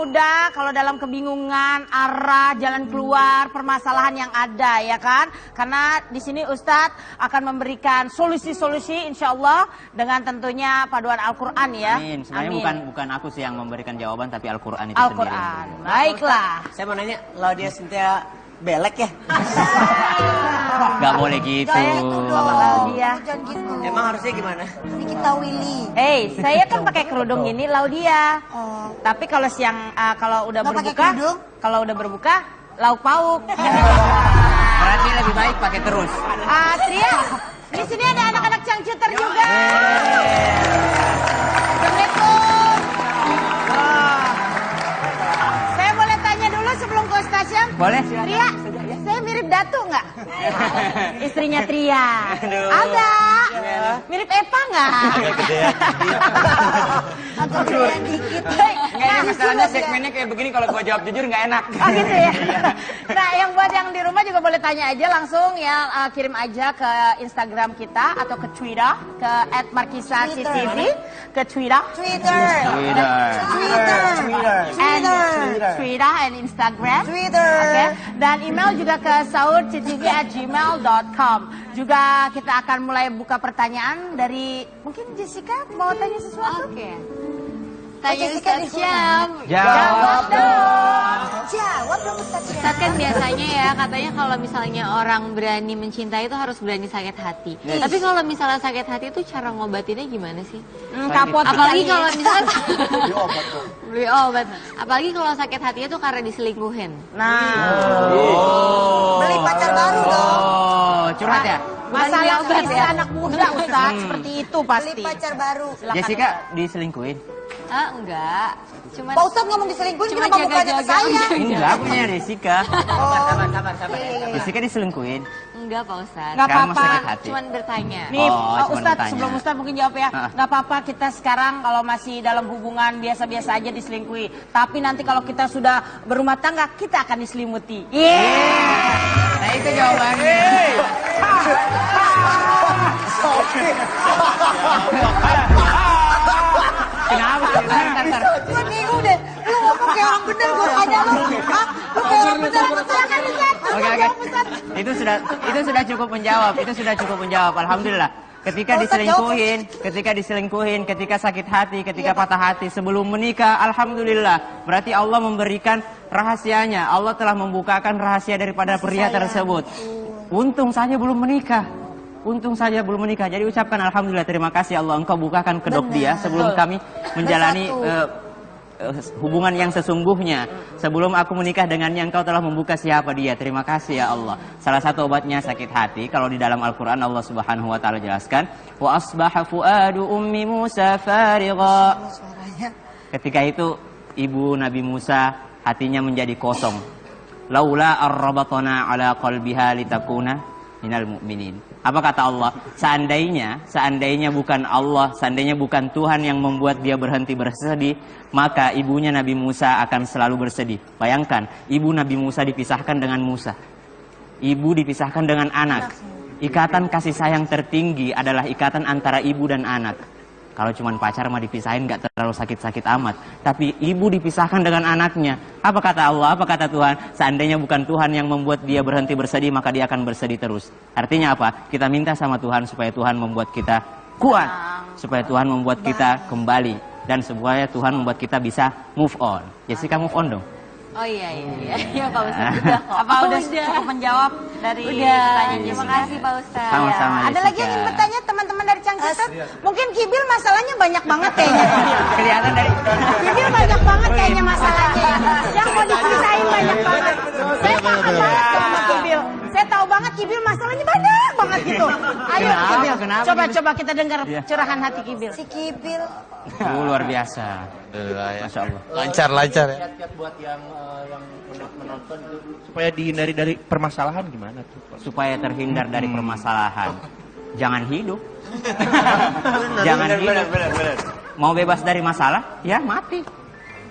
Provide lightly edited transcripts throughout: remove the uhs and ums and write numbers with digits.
muda kalau dalam kebingungan arah jalan keluar permasalahan yang ada ya kan? Karena di sini Ustadz akan memberikan solusi-solusi insya Allah dengan tentunya paduan Al-Quran ya. Amin. Sebenarnya bukan aku sih yang memberikan jawaban tapi Al-Quran itu sendiri. Al-Quran. Baiklah. Saya mau nanya, Laudia Cynthia belek ya? Gak boleh gitu. Laudia. Jangan gitu. Emang harusnya gimana? Kita Willy. Saya kan pakai kerudung ini Laudia. Oh. Tapi kalau siang kalau udah Nggak pakai berbuka, kerudung? kalau udah berbuka lauk pauk. Berarti lebih baik pakai terus. Tria, di sini ada anak-anak cangcuter juga. Assalamualaikum. Saya boleh tanya dulu sebelum ke stasiun? Boleh. Tria, saya mirip Datu nggak? Istrinya Tria. Ada. Mirip Eva nggak? Agak gedean dikit. Enggak, ini masalahnya segmennya kayak begini, kalau gua jawab jujur nggak enak. Oh gitu ya. Nah, yang buat yang di rumah juga boleh tanya aja langsung ya, kirim aja ke Instagram kita atau ke Twitter ke @markisactv, ke Twitter, Twitter and Instagram. Oke. Dan email juga ke saurctv@gmail.com. Juga kita akan mulai buka pertanyaan dari mungkin Jessica mau tanya sesuatu? Oke. Tanya Jessica Ustaz di Syam. Jawab dong. Jawab dong Ustaz Syam. Ustaz kan biasanya ya katanya kalau misalnya orang berani mencintai itu harus berani sakit hati. Tapi kalau misalnya sakit hati itu cara ngobatinnya gimana sih? Kapot. Apalagi kalau misalnya beli obat. Apalagi kalau sakit hatinya tuh karena diselingkuhin. Nah. Beli pacar baru dong. Oh, curhat ya? Masalah obat kisah ya. anak muda Ustaz seperti itu Beli pasti. pacar baru. Jessica diselingkuhin? Enggak. Cuman Pak Ustadz ngomong diselingkuhin, Cuma kenapa bukannya ke jaga-jaga saya? aja. Enggak, punya Jessica. Sabar. Jessica diselingkuhin? enggak Pak Ustadz. Nggak Sekarang apa-apa. mau sakit hati. Cuman bertanya. Nih, cuma Ustadz, bertanya. sebelum Ustadz mungkin jawab ya. Ah. Nggak apa-apa kita sekarang kalau masih dalam hubungan biasa-biasa aja diselingkuhi. Tapi nanti kalau kita sudah berumah tangga, kita akan diselimuti. Nah itu jawabannya. Kenapa? Ntar. Gue bingung deh, lu ngomong kayak orang bener, gue tanya lu, hah? Lu kayak orang bener, silakan Ustaz. Oke. Itu sudah cukup menjawab. Itu sudah cukup menjawab. Alhamdulillah. Ketika diselingkuhin, ketika sakit hati, ketika patah hati, sebelum menikah, alhamdulillah. Berarti Allah memberikan rahasianya. Allah telah membukakan rahasia daripada pria tersebut. Untung saja belum menikah. Jadi ucapkan alhamdulillah, terima kasih Allah, engkau bukakan kedok dia sebelum kami menjalani hubungan yang sesungguhnya. Sebelum aku menikah dengannya, engkau telah membuka siapa dia. Terima kasih ya Allah. Salah satu obatnya sakit hati. Kalau di dalam Al-Quran Allah Subhanahu wa Ta'ala jelaskan, wa asbaha fuadu ummi Musa farigha. Ketika itu ibu Nabi Musa hatinya menjadi kosong. Laula arrabatna ala qalbiha litakuna minal mu'minin. Apa kata Allah? Seandainya bukan Allah, seandainya bukan Tuhan yang membuat dia berhenti bersedih, maka ibunya Nabi Musa akan selalu bersedih. Bayangkan, ibu Nabi Musa dipisahkan dengan Musa. Ibu dipisahkan dengan anak. Ikatan kasih sayang tertinggi adalah ikatan antara ibu dan anak. Kalau cuma pacar mah dipisahin gak terlalu sakit-sakit amat. Tapi ibu dipisahkan dengan anaknya. Apa kata Allah? Apa kata Tuhan? Seandainya bukan Tuhan yang membuat dia berhenti bersedih, maka dia akan bersedih terus. Artinya apa? Kita minta sama Tuhan supaya Tuhan membuat kita kuat. Supaya Tuhan membuat kita kembali. Dan supaya Tuhan membuat kita bisa move on. Jessica move on dong. Oh iya Pak Ustadz udah kok. Apa udah cukup menjawab dari pertanyaan Terima Jessica? kasih Pak Ustadz. Sama-sama. Ada lagi yang ingin bertanya teman-teman dari Cangcuter? Mungkin Kibil masalahnya banyak banget kayaknya. Kelihatan dari Kibil banyak banget kayaknya masalahnya. Yang mau diceritain banyak banget. Saya paham banget sama Kibil. Saya tahu banget Kibil masalahnya banyak banget gitu. Ayo Kibil, coba kita dengar curahan hati Kibil. Si Kibil. luar biasa. Masya Allah. Lancar ya. Kiat-kiat buat yang menonton itu supaya dihindari dari permasalahan gimana tuh? Supaya terhindar dari permasalahan, jangan hidup. Jangan hidup. Mau bebas dari masalah, ya mati.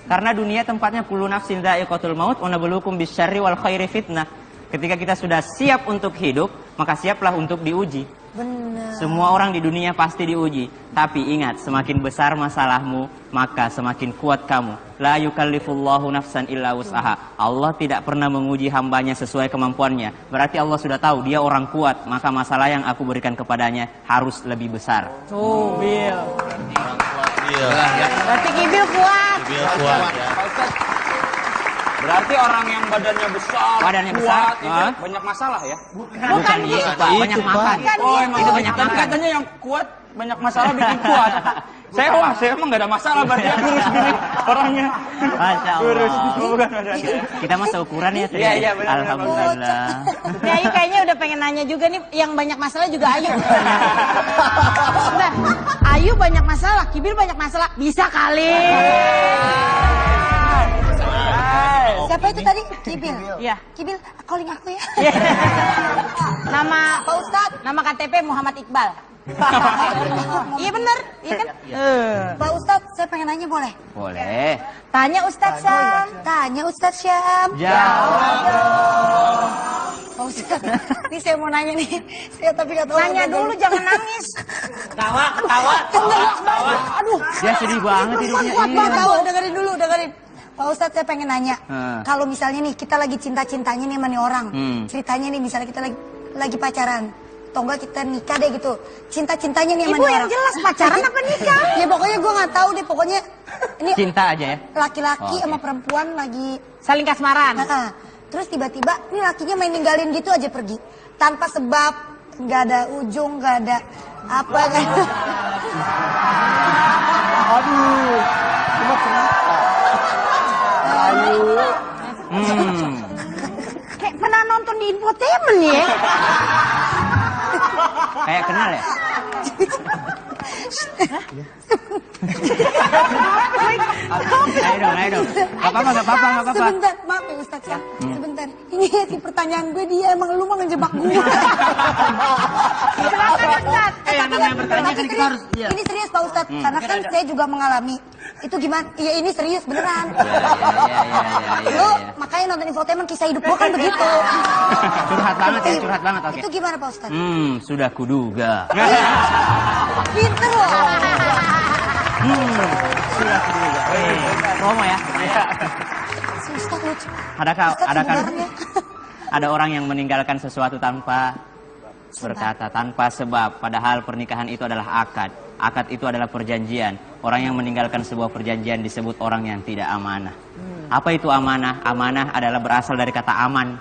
Karena dunia tempatnya kullu nafsin dha'iqatul maut wa nabluukum bisyarri wal khairi fitnah. Ketika kita sudah siap untuk hidup, maka siaplah untuk diuji. Benar. Semua orang di dunia pasti diuji. Tapi ingat, semakin besar masalahmu, maka semakin kuat kamu. La yukallifullahu nafsan illa wus'aha. Allah tidak pernah menguji hambanya sesuai kemampuannya. Berarti Allah sudah tahu dia orang kuat, maka masalah yang aku berikan kepadanya harus lebih besar. Tuh, Bil. Iya. Berarti Kibil kuat. Biar kuat ya. Berarti orang yang badannya besar, Badannya kuat, besar, itu ah. banyak masalah ya? Bukan gitu, Pak. Banyak Itu, Pak. makan. Oh, emang Itu banyak Tapi makan. katanya yang kuat banyak masalah bikin kuat. Saya emang nggak ada masalah, berarti yang kurus gini orangnya. Masya Kurus, Allah. bukan badannya. Kita mah seukuran ya. Tri. Iya, iya, benar, benar, Alhamdulillah. Nih Ayu kayaknya udah pengen nanya juga nih, yang banyak masalah juga Ayu. Udah, Ayu banyak masalah, Kibil banyak masalah, bisa kali. Siapa itu tadi? Kibil. Iya. Kibil, calling aku ya. Nama Pak Ustadz. nama KTP Muhammad Iqbal. Iya bener, iya kan? Pak Ustadz, saya pengen nanya boleh? Boleh. Tanya Ustadz Syam. Tanya Ustadz Syam. Jawab. Pak Ustadz, ini saya mau nanya nih. Saya tapi nggak tahu. Nanya dulu, jangan nangis. Ketawa, ketawa. Aduh, Dia sedih banget hidupnya. Kuat Iya. banget tahu, dengerin dulu, dengerin. Pak Ustadz saya pengen nanya, kalau misalnya nih kita lagi cinta-cintanya nih sama nih orang, ceritanya nih misalnya kita lagi pacaran, atau enggak kita nikah deh gitu, cinta-cintanya nih sama Ibu nih yang orang. jelas pacaran apa nikah? Ya pokoknya gue nggak tahu deh, pokoknya ini Cinta aja ya. laki-laki Oh, sama oke. perempuan lagi, Saling kasmaran. terus tiba-tiba ini lakinya main ninggalin gitu aja pergi, tanpa sebab, nggak ada ujung, nggak ada apa kan? Aduh. Cuma kenapa? Kayak pernah nonton di infotainment ya. Kayak kenal ya. Ayo dong, ayo dong. Gak apa-apa, gak apa-apa, gak apa-apa. Sebentar, maaf ya Ustadz ya. Sebentar. Ini si pertanyaan gue dia emang lu mah ngejebak gue. Silakan Ustadz. Yang namanya bertanya kan kita harus. Iya. Ini serius Pak Ustadz, karena kan saya juga mengalami. Itu gimana? Iya ini serius beneran. Iya. Lu makanya nonton infotainment kisah hidup gue kan begitu. Curhat banget ya, curhat banget. Oke. Itu gimana Pak Ustadz? Sudah kuduga. Pinter loh. Sudah kuduga. Promo ya. Si Ustadz lucu. Adakah Ustadz ada kan sebenarnya. ada orang yang meninggalkan sesuatu tanpa berkata, tanpa sebab, padahal pernikahan itu adalah akad. Akad itu adalah perjanjian. Orang yang meninggalkan sebuah perjanjian disebut orang yang tidak amanah. Apa itu amanah? Amanah adalah berasal dari kata aman.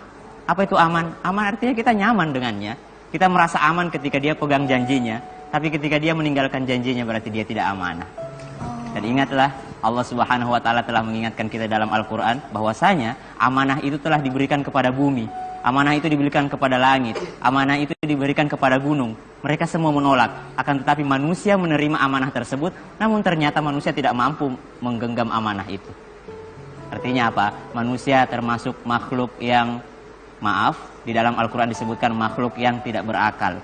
Apa itu aman? Aman artinya kita nyaman dengannya. Kita merasa aman ketika dia pegang janjinya. Tapi ketika dia meninggalkan janjinya berarti dia tidak amanah. Dan ingatlah, Allah Subhanahu wa taala telah mengingatkan kita dalam Al-Qur'an bahwasanya amanah itu telah diberikan kepada bumi. Amanah itu diberikan kepada langit. Amanah itu diberikan kepada gunung. Mereka semua menolak. Akan tetapi manusia menerima amanah tersebut, namun ternyata manusia tidak mampu menggenggam amanah itu. Artinya apa? Manusia termasuk makhluk yang, maaf, di dalam Al-Quran disebutkan makhluk yang tidak berakal.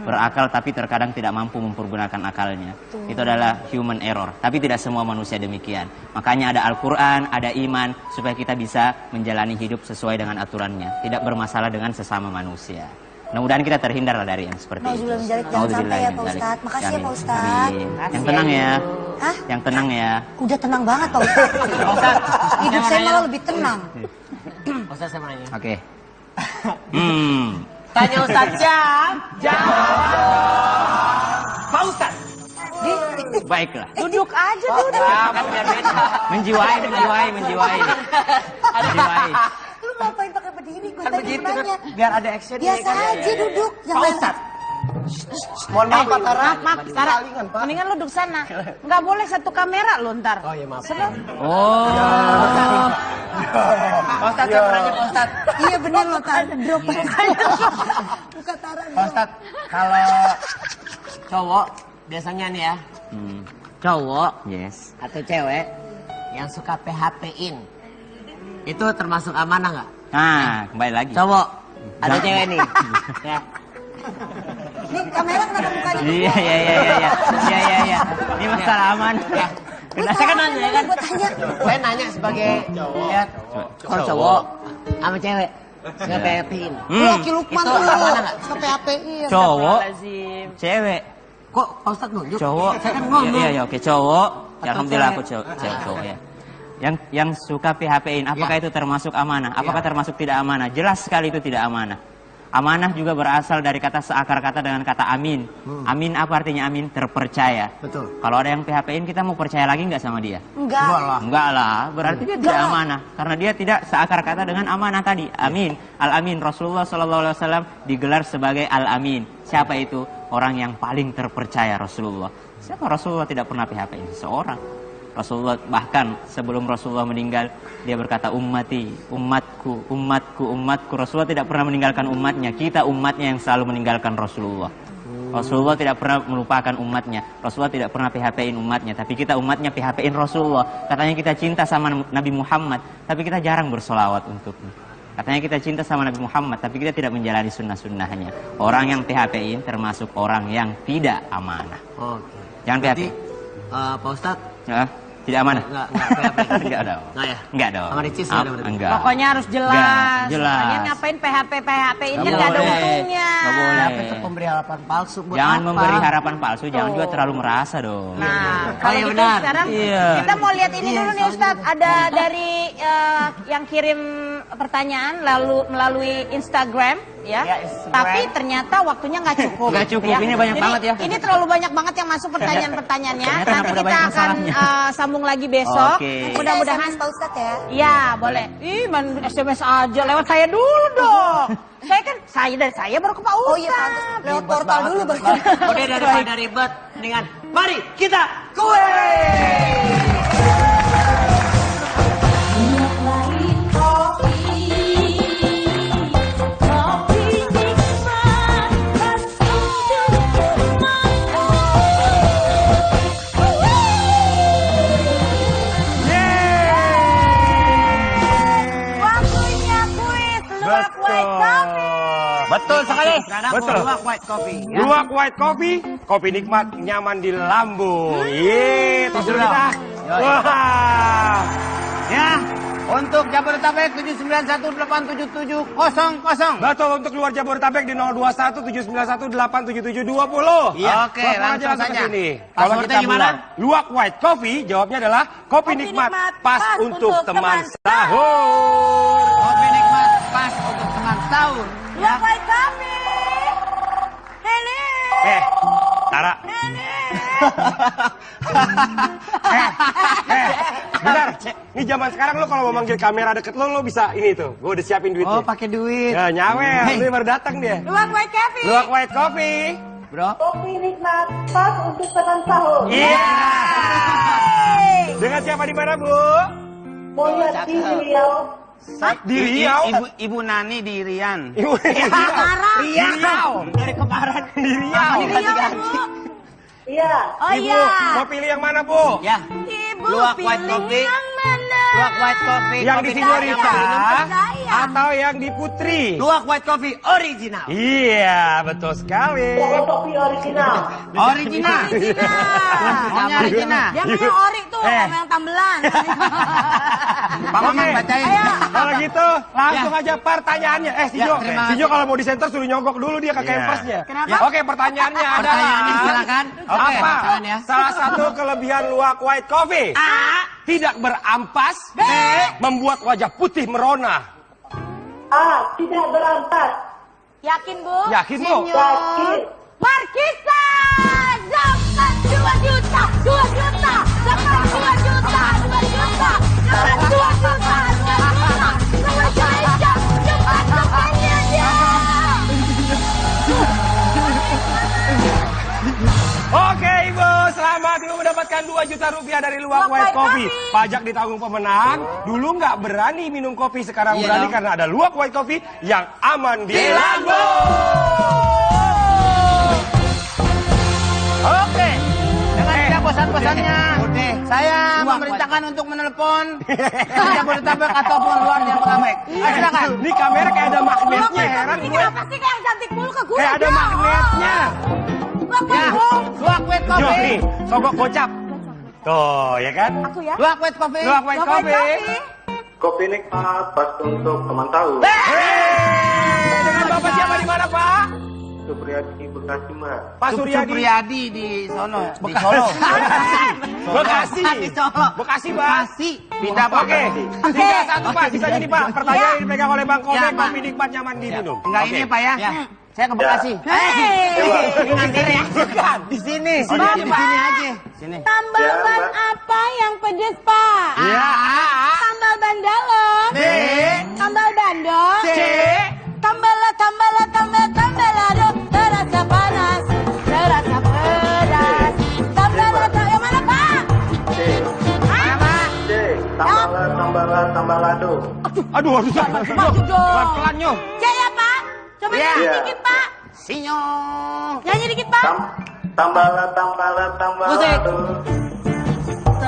Berakal tapi terkadang tidak mampu mempergunakan akalnya. Itu adalah human error. Tapi tidak semua manusia demikian. Makanya ada Al-Quran, ada iman, supaya kita bisa menjalani hidup sesuai dengan aturannya. Tidak bermasalah dengan sesama manusia. Mudah-mudahan kita terhindar lah dari yang seperti itu. Nauzubillah min dzalik. Jangan sampai ya Pak Ustadz. Makasih ya Pak Ustadz. Yang tenang ya. Hah? Yang tenang ya. Udah tenang banget Pak Ustadz. Hidup saya malah lebih tenang. Ustaz saya mau nanya. Oke. Tanya Ustaz Syam. Pak Ustaz. Baiklah. Duduk aja duduk. Kan biar beda. Menjiwai. Menjiwai. Lu ngapain pakai berdiri? Gue Kan tadi begitu mau kan. nanya. Biar ada action. Biasa aja duduk. Pak Jangan. Ustaz. Mohon maaf Pak Tara. Maaf, Tara. Mendingan lu duduk sana. Nggak boleh satu kamera lu ntar. Oh iya maaf. Oh. Pak Ustaz saya mau nanya Pak Ustaz. Iya bener loh Tara. Drop. Bukan Tara. Pak Ustaz, kalau cowok biasanya nih ya, cowok Yes. atau cewek yang suka PHP-in, itu termasuk amanah nggak? Nah, kembali lagi. Cowok, ada cewek nih. Ya. Nih kamera kenapa mukanya? Iya. Ini masalah aman. Ya. Saya kan nanya kan. Gue tanya. Saya nanya sebagai ya, kalau cowok sama cewek Nggak PHP-in. Loki Lukman Itu tuh. amanah nggak? Suka PHP-in. Cowok, cewek. Kok Pak Ustadz nunjuk? Cowok. Saya kan ngomong. Iya, oke, cowok. Ya, Atau alhamdulillah aku cewek. cowok ya. Yang suka PHP-in, apakah itu termasuk amanah? Apakah termasuk tidak amanah? Jelas sekali itu tidak amanah. Amanah juga berasal dari kata seakar kata dengan kata amin. Amin apa artinya amin? Terpercaya. Betul. Kalau ada yang PHP-in, kita mau percaya lagi nggak sama dia? Enggak. Enggak lah, berarti dia tidak amanah. Karena dia tidak seakar kata dengan amanah tadi. Amin. Al-Amin. Rasulullah SAW digelar sebagai Al-Amin. Siapa itu? Orang yang paling terpercaya Rasulullah. Siapa Rasulullah tidak pernah PHP-in seseorang? Rasulullah bahkan sebelum Rasulullah meninggal, dia berkata ummati, umatku, umatku, umatku. Rasulullah tidak pernah meninggalkan umatnya. Kita umatnya yang selalu meninggalkan Rasulullah. Rasulullah tidak pernah melupakan umatnya. Rasulullah tidak pernah PHP-in umatnya. Tapi kita umatnya PHP-in Rasulullah. Katanya kita cinta sama Nabi Muhammad, tapi kita jarang bersolawat untuknya. Katanya kita cinta sama Nabi Muhammad, tapi kita tidak menjalani sunnah-sunnahnya. Orang yang PHP-in termasuk orang yang tidak amanah. Oke. Jangan PHP. Pak Ustadz. Ya, tidak amanah. Enggak PHP. Enggak dong. Enggak ya? Enggak dong. Sama Ricis enggak ada berarti? Enggak. Pokoknya harus jelas. Enggak, jelas. Makanya ngapain PHP ini Nggak nggak ada boleh. untungnya. Nggak boleh. PHP itu pemberi harapan palsu buat Jangan apa? memberi harapan palsu, jangan juga terlalu merasa dong. Nah, kalau iya, gitu benar. sekarang Iya. kita mau lihat ini dulu nih Ustadz. Ada dari yang kirim pertanyaan lalu melalui Instagram ya. Ya, Instagram. Tapi ternyata waktunya nggak cukup. Nggak cukup, ini banyak Jadi, banget ya. Ini terlalu banyak banget yang masuk pertanyaan-pertanyaannya. Ternyata Nanti udah kita banyak akan masalahnya. sambung lagi besok. Oke. Mudah-mudahan SMS Pak Ustadz ya. ya boleh. Ih, main SMS aja lewat saya dulu dong. Dari saya baru ke Pak Ustadz. Oh iya pantas. Lewat portal dulu baru. Udah daripada ribet, mendingan mari kita kue. Waktunya kuis luak white coffee. Betul sekali. Betul. Betul. White coffee. Luwak white coffee, kopi nikmat, nyaman di lambung. Yeay, tos dulu kita. Wah. Ya, untuk Jabodetabek 7918770. Betul, untuk luar Jabodetabek di 021-791-87720. Iya, oke, Telepon langsung aja saja. ke sini. Kalau Passwordnya kita gimana? bilang luwak white coffee, jawabnya adalah kopi nikmat, pas untuk teman sahur. Kopi nikmat pas untuk teman sahur. Luak white coffee. Ini. Tara. Bentar. Ini zaman sekarang lo kalau mau manggil kamera deket lo bisa ini tuh. Gue udah siapin duitnya. Oh, pakai duit. Ya, nyawer. Ini baru datang dia. Luak white coffee. Luwak white coffee. Bro. Kopi nikmat pas untuk teman sahur. Iya. Dengan siapa di mana, Bu? Mau lihat di Riau. Di Riau. Ibu Nani di Rian. Ibu di Riau. Dari kemarin. Di Riau. Iya. Oh Ibu, iya. mau pilih yang mana, Bu? Ya. Ibu Luwak pilih white coffee. yang mana? Luwak white coffee. Yang di kopi Sigorita nikmat. atau yang di Putri? Luwak white coffee original. Iya, betul sekali. Kopi original. Original. Maunya original. Yang yang ori tuh, sama yang tambelan. Pak Maman bacain. Kalau gitu, langsung aja pertanyaannya. Sijo, terima Sijo kalau mau disenter suruh nyogok dulu dia ke kempasnya. Kenapa? Oke, pertanyaannya adalah Pertanyaannya silakan. Oke, apa silakan ya. salah satu kelebihan luwak white coffee? A. Tidak berampas. B. Membuat wajah putih merona. Tidak berampas. Yakin, Bu? Yakin, Bu? Yakin. Markisa! Dapat 2 juta! 2 juta! Dapat 2 juta! 2 juta! Dapat 2 juta! 2 juta! Dapat jajak! Cepat temannya dia! Oke, Ibu, selamat Ibu mendapatkan 2 juta rupiah dari luwak white coffee. Pajak ditanggung pemenang. Dulu nggak berani minum kopi, sekarang Iya berani dong. karena ada luwak white coffee yang aman di lambung. Oke. Dengan tidak bosan-bosannya, Udah. saya memerintahkan untuk menelpon Jabodetabek ataupun luar Jabodetabek. Silakan. Ini kamera kayak ada magnetnya, heran Ini gue. apa sih kayak cantik mulu ke gue? Kayak ada magnetnya. Ya, luwak white Jo, coffee. nih, sogok gocap. Tuh, ya kan? Aku ya? Luwak white coffee. Luwak white coffee. Kopi nikmat pas untuk teman tahu. Hey! Supriyadi Bekasi, Mbak. Pak Suryadi. Supriyadi di Solo. Di Solo. Bekasi. Di Solo. Bekasi, Pak. Pindah, Pak. Oke. 3-1, Pak. Bisa gini, Pak. Pertanyaan yang dipegang oleh Bang Komeng. Ya, Pak. Kopi nikmat nyaman diminum. Enggak Oke. ini, Pak ya. Saya ke Bekasi. Bukan. Di sini. Oh, Di sini aja. Sini. Tambal ban apa yang pedes, Pak? Ya. Tambal ban dalam. B. Tambal bandot. C. Tambal aduh, terasa panas, terasa pedas. Tambal yang mana, Pak? Tambalado. Aduh. Maju dong. Pelan-pelan, Nyong. C ya, Pak? Coba Ya. nyanyi dikit, Pak. Sinyong. Nyanyi dikit, Pak. Tambalado.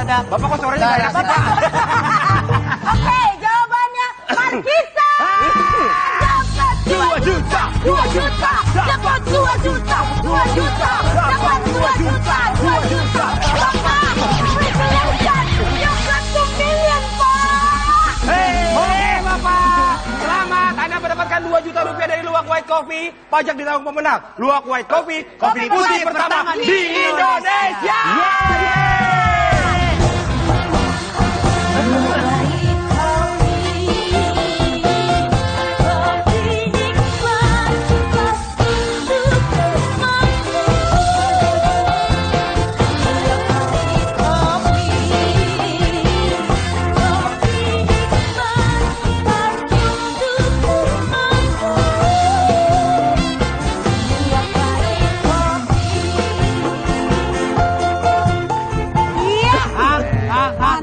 Bapak kok suaranya kayak asik, Pak? Oke, jawabannya Markisa. Dapat 2 juta, 2 juta, dapat 2 juta, 2 juta, dapat 2 juta, 2 juta. Bapak, congratulations, you got 2 million, Pak. Oke, Bapak. Selamat. Anda mendapatkan 2 juta rupiah dari Luwak White Coffee. Pajak ditanggung pemenang. Luwak White Coffee, kopi putih pertama di Indonesia.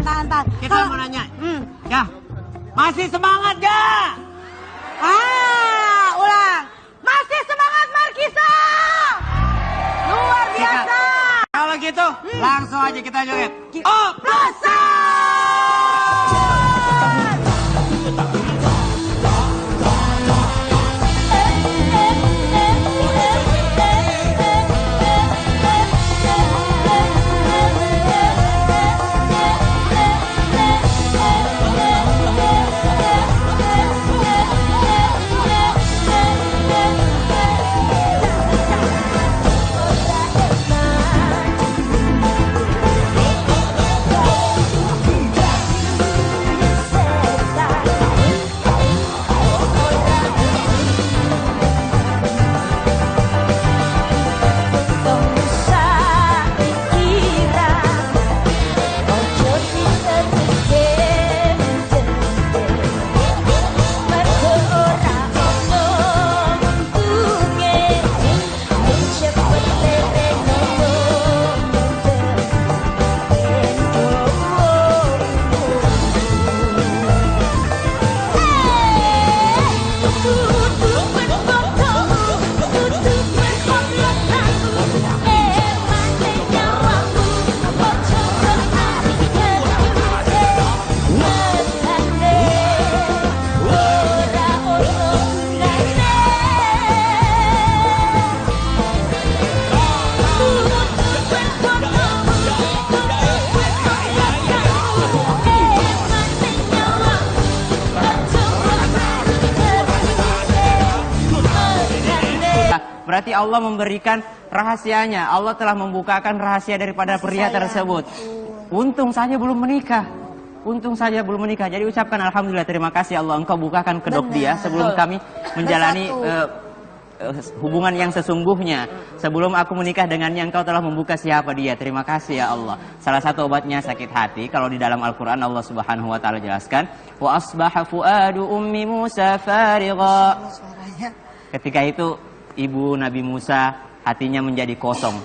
Tahan. Kita mau nanya. Ya. Masih semangat gak? Ulang. Masih semangat Markisa. Luar biasa. Kalau gitu, langsung aja kita joget. Oplosan! Berarti Allah memberikan rahasianya. Allah telah membukakan rahasia daripada pria tersebut. Untung saja belum menikah. Untung saja belum menikah. Jadi ucapkan alhamdulillah, terima kasih Allah, Engkau bukakan kedok dia sebelum kami menjalani hubungan yang sesungguhnya. Sebelum aku menikah dengannya, Engkau telah membuka siapa dia. Terima kasih ya Allah. Salah satu obatnya sakit hati. Kalau di dalam Al-Quran Allah Subhanahu wa taala jelaskan, wa asbaha fuadu ummi Musa farigha. Ketika itu ibu Nabi Musa hatinya menjadi kosong.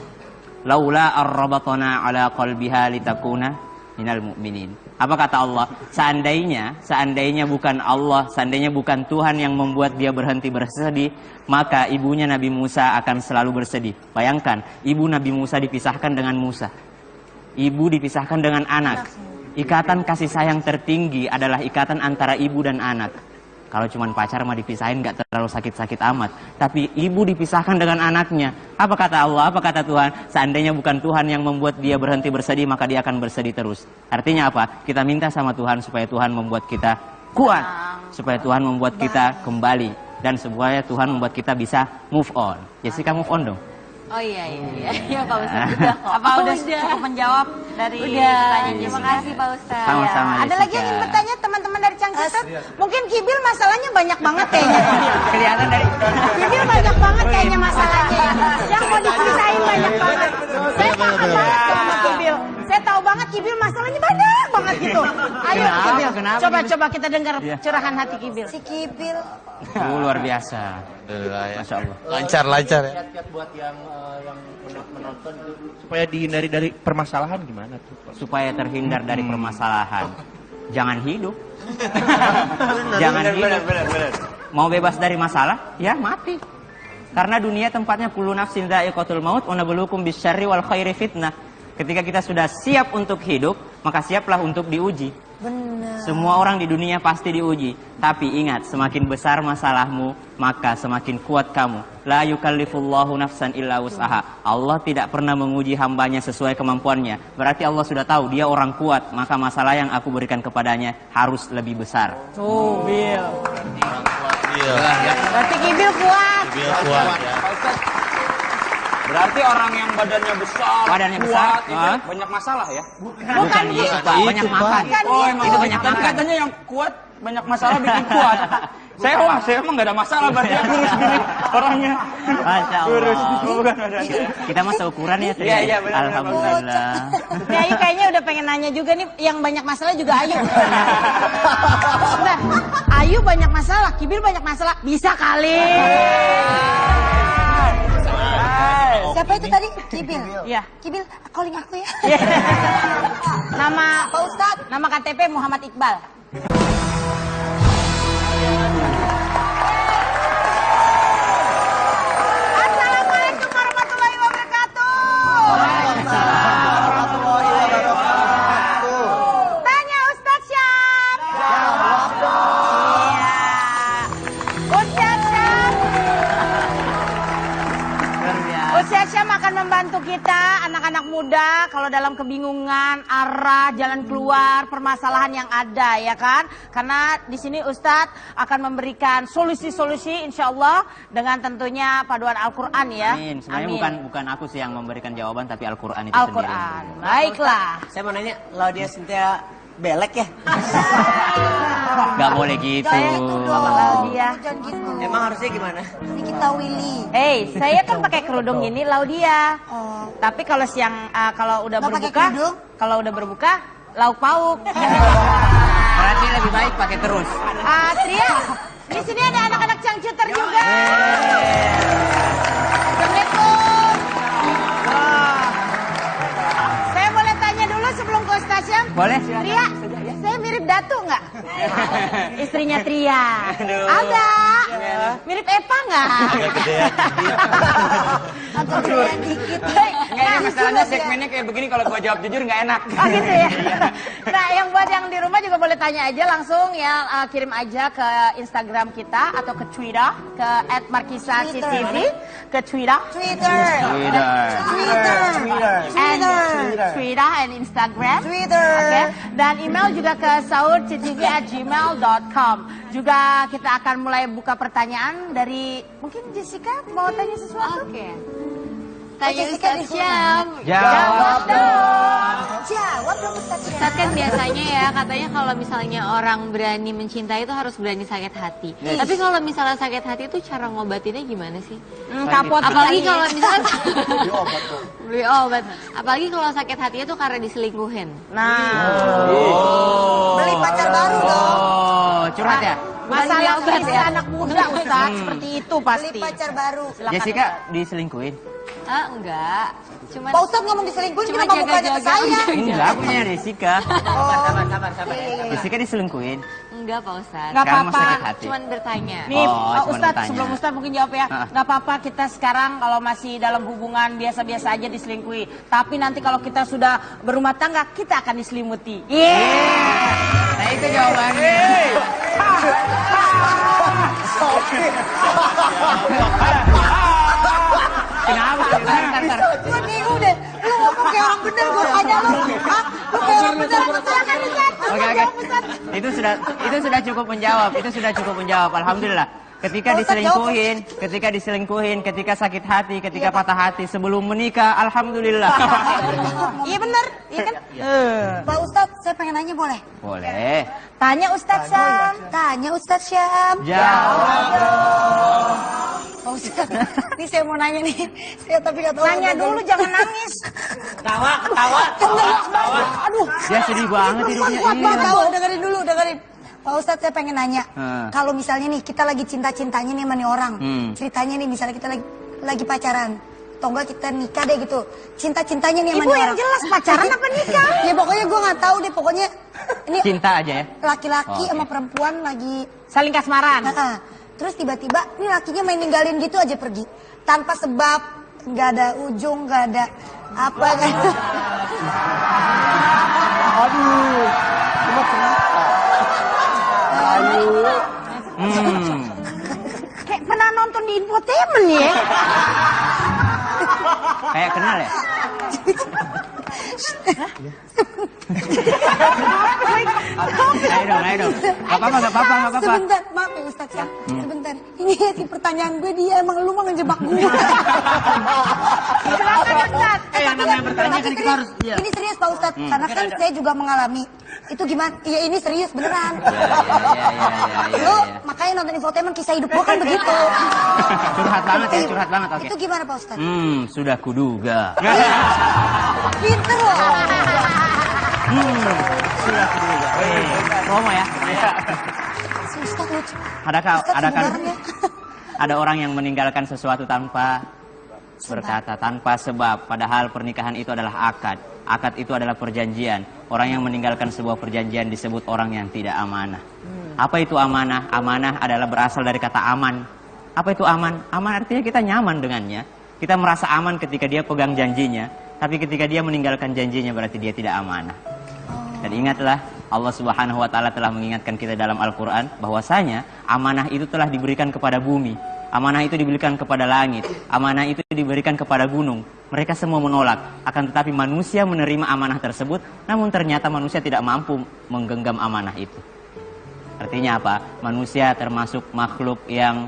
Laula arrabatna ala qalbiha litakuna minal mu'minin. Apa kata Allah? Seandainya bukan Allah, seandainya bukan Tuhan yang membuat dia berhenti bersedih, maka ibunya Nabi Musa akan selalu bersedih. Bayangkan, ibu Nabi Musa dipisahkan dengan Musa. Ibu dipisahkan dengan anak. Ikatan kasih sayang tertinggi adalah ikatan antara ibu dan anak. Kalau cuma pacar mah dipisahin gak terlalu sakit-sakit amat. Tapi ibu dipisahkan dengan anaknya. Apa kata Allah? Apa kata Tuhan? Seandainya bukan Tuhan yang membuat dia berhenti bersedih, maka dia akan bersedih terus. Artinya apa? Kita minta sama Tuhan supaya Tuhan membuat kita kuat. Supaya Tuhan membuat kita kembali dan semuanya Tuhan membuat kita bisa move on. Jessica move on dong. Oh iya Pak Ustadz udah kok. Apa udah cukup menjawab dari pertanyaan Terima Jessica? kasih Pak Ustadz. Sama-sama. Ada lagi yang ingin bertanya teman-teman dari Cangkitet? Mungkin Kibil masalahnya banyak banget kayaknya. Kelihatan dari Kibil banyak banget kayaknya masalahnya. Yang mau diceritain banyak banget. Saya paham banget sama Kibil. Saya tahu banget Kibil masalahnya banyak banget gitu. Ayo Kibil, coba kita dengar curahan hati Kibil. Si Kibil. luar biasa. Masya Allah. Lancar ya. Kiat-kiat buat yang menonton itu supaya dihindari dari permasalahan gimana tuh? Supaya terhindar dari permasalahan, jangan hidup. Jangan hidup. Mau bebas dari masalah, ya mati. Karena dunia tempatnya kullu nafsin dha'iqatul maut wa nabluukum bisyarri wal khairi fitnah. Ketika kita sudah siap untuk hidup, maka siaplah untuk diuji. Benar. Semua orang di dunia pasti diuji. Tapi ingat, semakin besar masalahmu, maka semakin kuat kamu. La yukallifullahu nafsan illa wus'aha. Allah tidak pernah menguji hambanya sesuai kemampuannya. Berarti Allah sudah tahu dia orang kuat, maka masalah yang aku berikan kepadanya harus lebih besar. Tuh, Bil. Iya. Berarti Kibil kuat. Biar kuat ya. Berarti orang yang badannya besar, Badannya kuat, besar, itu banyak masalah ya? Bukan gitu, gitu. Pak. Banyak makan. Oh, emang Itu banyak tapi makan. katanya yang kuat banyak masalah bikin kuat. Saya emang gak ada masalah berarti ya kurus gini orangnya. Masya Kurus, Allah. bukan badannya. Kita mah seukuran ya. Tri. Iya, benar. Alhamdulillah. Nih Ayu kayaknya udah pengen nanya juga nih, yang banyak masalah juga Ayu. Nah, Ayu banyak masalah, Kibil banyak masalah, bisa kali. Siapa itu tadi? Kibil. Iya. Kibil, calling aku ya. Nama Pak Ustadz. Nama KTP Muhammad Iqbal. Assalamualaikum warahmatullahi wabarakatuh. Tanya Ustadz Syam. Jawab dong. Ustadz Syam. Ustadz Syam akan membantu kita anak-anak muda kalau dalam kebingungan arah jalan keluar permasalahan yang ada ya kan, karena di sini Ustadz akan memberikan solusi-solusi insya Allah dengan tentunya paduan Al-Quran ya. Amin. Sebenarnya Amin. bukan aku sih yang memberikan jawaban, tapi Al-Quran itu Al-Quran. sendiri. Baiklah. Saya mau nanya, Laudia Cynthia belek ya? Gak boleh gitu. Laudia. Jangan gitu. Emang harusnya gimana? Ini kita Willy. Hey, saya kan pakai kerudung ini Laudia. Oh. Tapi kalau siang kalau udah Nggak pakai berbuka, kerudung? kalau udah berbuka lauk pauk. Berarti lebih baik pakai terus. Tria, di sini ada anak-anak cangcuter juga. Assalamualaikum. Wah. Saya boleh tanya dulu sebelum ke Ustaz Syam? Boleh. Tria, saya mirip Datu nggak? Istrinya Tria. Ada. Mirip Eva nggak? Agak gedean dikit. Enggak, ini masalahnya segmennya kayak begini kalau gua jawab jujur nggak enak. Oh gitu ya. Nah, yang buat yang di rumah juga boleh tanya aja langsung ya, kirim aja ke Instagram kita atau ke Twitter ke @markisasitv, ke Twitter, Twitter. Twitter and Instagram. Twitter. Oke. Dan email juga ke saurctv@gmail.com. Juga kita akan mulai buka pertanyaan dari mungkin Jessica mau tanya sesuatu? Oke. Tanya Jessica Ustadz di Syam. Jawab dong. Jawab dong Ustaz Syam. Ustadz kan biasanya ya katanya kalau misalnya orang berani mencintai itu harus berani sakit hati. Tapi kalau misalnya sakit hati itu cara ngobatinnya gimana sih? Kapot. Apalagi kalau misalnya beli obat. Apalagi kalau sakit hatinya itu karena diselingkuhin. Nah, Beli pacar baru dong. Oh, curhat ya? masalah obat istri ya. anak muda Ustaz seperti itu Beli pasti. pacar baru. Jessica diselingkuhin? Enggak. Cuman Pak Ustadz ngomong diselingkuhin, Cuma kenapa mukanya ke jaga-jaga saya? aja. Enggak, punya Jessica. Sabar. Jessica diselingkuhin? enggak Pak Ustadz. Nggak Sekarang apa-apa. mau sakit hati. Cuman bertanya. Nih, Oh, cuma Ustadz, bertanya. sebelum Ustadz mungkin jawab ya. Ah. Nggak apa-apa kita sekarang kalau masih dalam hubungan biasa-biasa aja diselingkuhi. Tapi nanti kalau kita sudah berumah tangga, kita akan diselimuti. Nah itu jawabannya. Kenapa? Ntar. Gue bingung deh. Lu ngomong kayak orang bener, gue tanya lu. Hah? Lu kayak orang bener, lu silakan Ustadz. Oke. Itu sudah cukup menjawab. Alhamdulillah. ketika diselingkuhin, ketika sakit hati, ketika patah hati, sebelum menikah, alhamdulillah. Iya bener, iya kan? Pak Ustadz, saya pengen nanya boleh? Boleh. Tanya Ustadz Syam. Tanya Ustadz Syam. Jawab dong. Pak Ustadz, ini saya mau nanya nih. Saya tapi nggak tahu. Nanya dulu, jangan nangis. Ketawa. Aduh. Dia sedih banget hidupnya. Kuat, tahu, dengerin. Pak Ustadz, saya pengen nanya. Kalau misalnya nih kita lagi cinta-cintanya nih sama nih orang. Ceritanya nih misalnya kita lagi pacaran. Atau enggak kita nikah deh gitu. Cinta-cintanya nih sama Ibu nih yang orang. jelas pacaran apa nikah? Ya pokoknya gue nggak tahu deh. Pokoknya ini Cinta aja ya. laki-laki Oke. sama perempuan lagi. Saling kasmaran. Terus tiba-tiba ini lakinya main ninggalin gitu aja pergi. Tanpa sebab. Nggak ada ujung, nggak ada apa kan. Aduh. Cuma cerita. Kayak pernah nonton di infotainment ya. Kayak kenal ya? Ayo dong. Gak apa-apa. Sebentar, maaf ya Ustadz ya. Sebentar. Ini si pertanyaan gue dia emang lu mau ngejebak gue. Silakan Ustadz. Yang namanya bertanya kan kita harus. Ini serius Pak Ustadz, karena kan saya juga mengalami. Itu gimana? Iya ini serius beneran. Lu makanya nonton infotainment kisah hidup gue kan begitu. Curhat banget. Oke. Itu gimana Pak Ustadz? Sudah kuduga. Pinter loh. Sudah kuduga. Promo ya. Si Ustadz lucu. Ada orang yang meninggalkan sesuatu tanpa berkata, tanpa sebab. Padahal pernikahan itu adalah akad. Akad itu adalah perjanjian. Orang yang meninggalkan sebuah perjanjian disebut orang yang tidak amanah. Apa itu amanah? Amanah adalah berasal dari kata aman. Apa itu aman? Aman artinya kita nyaman dengannya. Kita merasa aman ketika dia pegang janjinya. Tapi ketika dia meninggalkan janjinya berarti dia tidak amanah. Dan ingatlah, Allah Subhanahu wa Ta'ala telah mengingatkan kita dalam Al-Quran bahwasanya amanah itu telah diberikan kepada bumi, amanah itu diberikan kepada langit, amanah itu diberikan kepada gunung. Mereka semua menolak, akan tetapi manusia menerima amanah tersebut, namun ternyata manusia tidak mampu menggenggam amanah itu. Artinya apa? Manusia termasuk makhluk yang,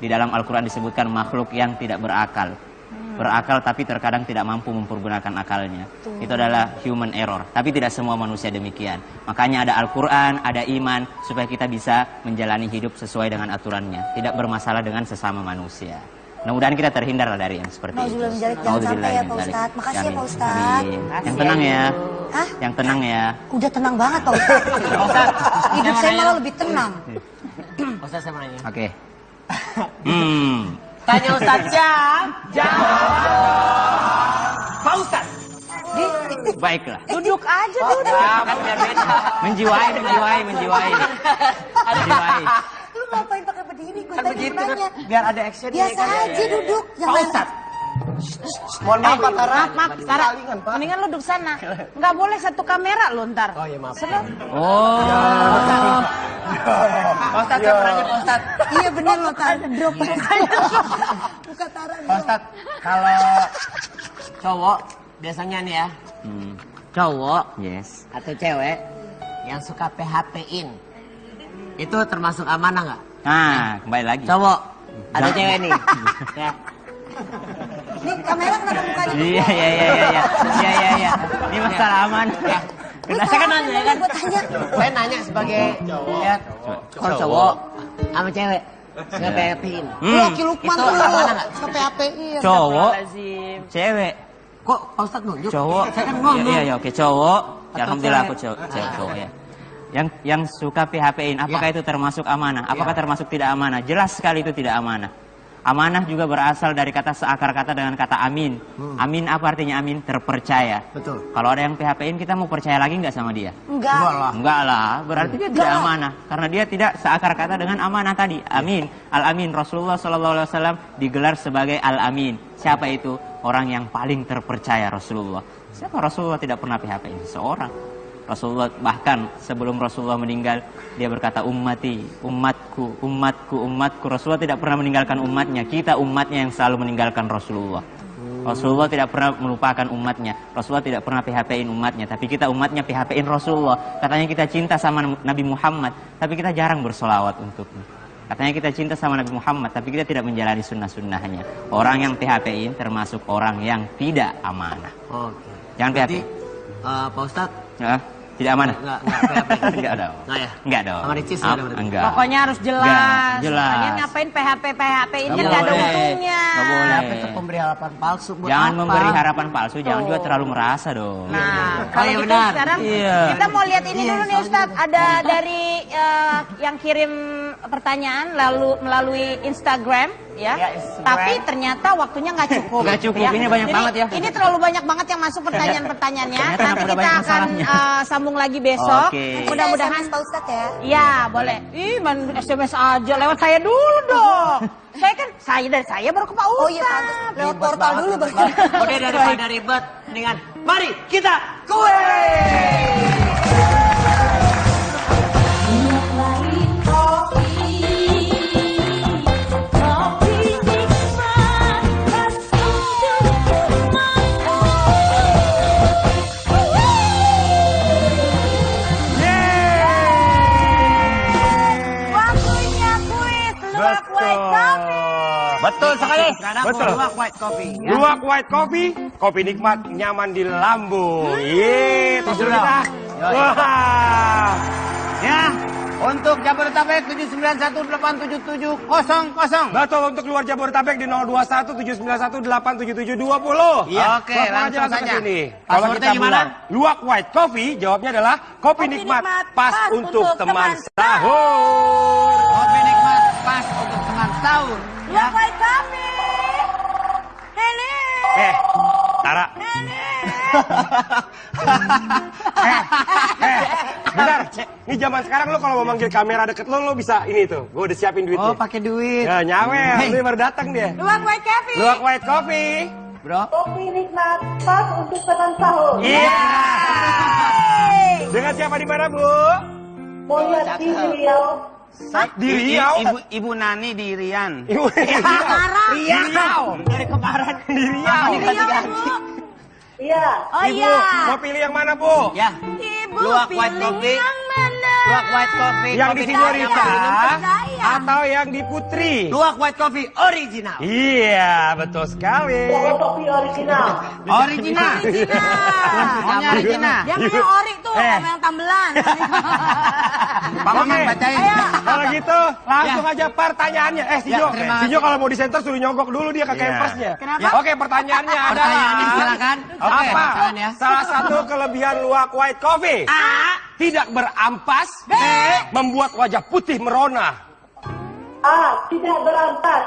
di dalam Al-Quran disebutkan makhluk yang tidak berakal. Berakal tapi terkadang tidak mampu mempergunakan akalnya. Itu adalah human error. Tapi tidak semua manusia demikian. Makanya ada Al-Quran, ada iman, supaya kita bisa menjalani hidup sesuai dengan aturannya. Tidak bermasalah dengan sesama manusia. Mudah-mudahan kita terhindar dari yang seperti itu. Jangan sampai ya Pak Ustadz. Makasih ya Pak Ustadz. Yang tenang ya. Hah? Yang tenang ya. Udah tenang banget Pak Ustadz. Hidup saya malah lebih tenang. Ustadz saya mau nanya. Oke. Tanya Ustadz Syam. Pak Ustadz. Baiklah. Duduk aja duduk. Kan biar beda. Menjiwai. Lu ngapain pakai berdiri? Gue Kan tadi begitu mau kan. nanya. Biar ada action. Biasa aja duduk. Pak Ustadz. Mohon maaf Pak Tara. Maaf, Tara. Mendingan lu duduk sana. Nggak boleh satu kamera lu ntar. Oh iya maaf. Oh. Pak Ustadz saya mau nanya Pak Ustadz. Iya bener loh Tara. Drop buka Tara. Pak Ustadz, kalau cowok biasanya nih ya, cowok Yes. atau cewek yang suka PHP-in, itu termasuk amanah nggak? Nah, kembali lagi. Cowok, ada cewek nih. Ya. Nih kamera kenapa mukanya? Iya. Ini masalah aman. Ya. Saya kan nanya ya kan. Saya nanya sebagai ya, kalau cowok sama cewek suka PHP-in. Loki Lukman Itu tuh. amanah nggak? Ke PHP-in. Cowok, cewek. Kok Pak Ustadz nunjuk? Cowok. Saya kan ngomong. Iya, oke, cowok. Atau Alhamdulillah aku cewek. cowok ya. Yang suka PHP-in, apakah itu termasuk amanah? Apakah termasuk tidak amanah? Jelas sekali itu tidak amanah. Amanah juga berasal dari kata seakar kata dengan kata amin. Amin apa artinya amin? Terpercaya. Betul. Kalau ada yang PHP-in, kita mau percaya lagi nggak sama dia? Enggak. Enggak lah, berarti dia tidak amanah. Karena dia tidak seakar kata dengan amanah tadi. Amin. Al-Amin. Rasulullah SAW digelar sebagai Al-Amin. Siapa itu? Orang yang paling terpercaya Rasulullah. Siapa Rasulullah tidak pernah PHP-in seseorang? Rasulullah bahkan sebelum Rasulullah meninggal, dia berkata ummati, umatku. Rasulullah tidak pernah meninggalkan umatnya. Kita umatnya yang selalu meninggalkan Rasulullah. Rasulullah tidak pernah melupakan umatnya. Rasulullah tidak pernah PHP-in umatnya. Tapi kita umatnya PHP-in Rasulullah. Katanya kita cinta sama Nabi Muhammad, tapi kita jarang bersolawat untuknya. Katanya kita cinta sama Nabi Muhammad, tapi kita tidak menjalani sunnah-sunnahnya. Orang yang PHP-in termasuk orang yang tidak amanah. Oke. Jangan PHP. Pak Ustadz. Tidak amanah. Enggak dong. Ya? Enggak dong. Sama Ricis enggak. Pokoknya harus jelas. Jelas. Kalian ngapain PHP ini nggak ada untungnya. Nggak boleh. Itu pemberi harapan palsu buat Jangan apa? memberi harapan palsu, jangan juga terlalu merasa dong. Nah, kalau iya, gitu benar. sekarang Iya. kita mau lihat ini dulu nih Ustadz. Ada dari yang kirim pertanyaan lalu melalui Instagram ya. Instagram. Tapi ternyata waktunya nggak cukup. Nggak cukup, ini banyak banget ya. Ini terlalu banyak banget yang masuk pertanyaan-pertanyaannya. Ternyata Nanti udah kita banyak akan masalahnya. sambung lagi besok. Oke. Mudah-mudahan Pak Ustadz ya. ya boleh. Ih, main SMS aja lewat saya dulu dong. Dari saya baru ke Pak Ustadz. Oh iya pantas. Lewat portal dulu baru. Udah daripada ribet, dengan mari kita kue. Waktunya kuis Luwak White Coffee. Betul sekali. Betul. Luwak White Coffee. Luwak White Coffee, kopi nikmat, nyaman di lambung. Yeay, tos dulu kita. Wah. Ya, untuk Jabodetabek 7918770. Betul, untuk luar Jabodetabek di 021-791-87720. Iya, oke, Telepon aja langsung saja. sini. Kalau Passwordnya kita gimana? bilang Luwak White Coffee, jawabnya adalah kopi nikmat, pas untuk teman sahur. Kopi nikmat pas untuk teman sahur. Luwak White Coffee. Hele. Tara. Bentar. Ini zaman sekarang lo kalau mau manggil kamera deket lo bisa ini tuh. Gue udah siapin duitnya. Oh, pakai duit. Ya, nyawer. Lu baru datang dia. Luwak White Coffee. Luwak White Coffee. Bro. Kopi nikmat pas untuk teman sahur. Iya. Dengan siapa di mana, Bu? Mau lihat di Riau. Di Riau. Ibu Nani di Rian. Ibu Riau. Dari kemarin. Di Riau. Iya. Oh Ibu, iya. mau pilih yang mana, Bu? Ya. Ibu Luwak White pilih Coffee. yang mana? Luwak White Coffee. Yang di kopi Signorita nikmat. atau yang di Putri? Luwak White Coffee original. Iya, betul sekali. Kopi original. Original. Maunya original. Jangan yang ori tuh, sama yang tambelan. Pak Maman bacain. Kalau gitu, langsung aja pertanyaannya. Sijo, terima Sijo kalau mau disenter suruh nyogok dulu dia ke campersnya. Kenapa? Oke, pertanyaannya adalah Pertanyaannya silakan. Oke, apa silakan ya. salah satu kelebihan Luwak White Coffee? A. Tidak berampas. B. Membuat wajah putih merona. Tidak berampas.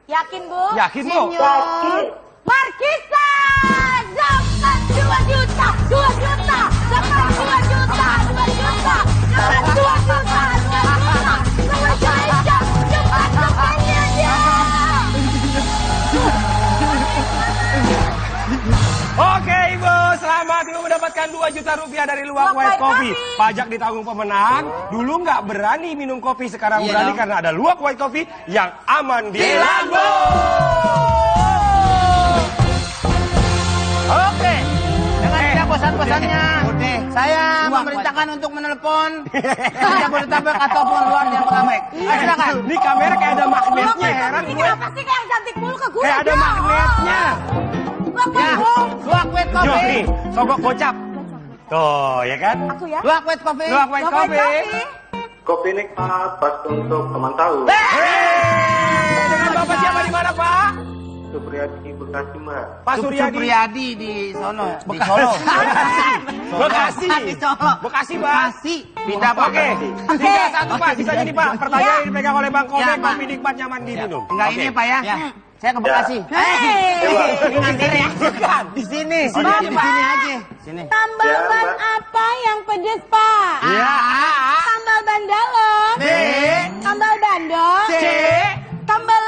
Yakin, Bu? Yakin, Bu? Yakin. Markisa! Dapat 2 juta! 2 juta! Dapat 2 juta! 2 juta! Dapat 2 juta! 2 juta! Sama saya! Cepat tekannya dia! Oke, Ibu, selamat Ibu mendapatkan 2 juta rupiah dari Luwak White Coffee. Pajak ditanggung pemenang. Dulu nggak berani minum kopi, sekarang berani karena ada Luwak White Coffee yang aman di lambung. Oke. Dengan tidak bosan-bosannya. Saya Luwak memerintahkan untuk menelpon Jabodetabek ataupun luar Jabodetabek. Silakan. Ini kamera kayak ada magnetnya, heran Ini gue. kenapa sih kayak yang cantik mulu ke gue? Kayak ada magnetnya. Luwak White Jo, Coffee. nih, sogok gocap. Tuh, ya kan? Aku ya. Luwak White Coffee. Luwak White Coffee. Kopi nikmat, pas untuk teman sahur. Dengan Bapak siapa di mana, Pak? Supriyadi Bekasi, Mbak. Pak Suryadi. Supriyadi di sono. Di Solo. Bekasi. Di Solo. Bekasi, Pak. Pindah Pak. Oke, 3-1 Pak. Bisa gini Pak. Pertanyaan yang dipegang oleh Bang Komeng, Ya, Pak. kopi nikmat nyaman diminum. Enggak Oke. ini Pak ya. Saya ke Bekasi. Ini nganter ya. Bukan. Di sini. Di sini, Di Pak. sini aja. Sini. Tambal Ya, ban Mbak. apa yang pedes, Pak? Ya. Tambal ban dalam. B. Tambal bandol. C. Tambal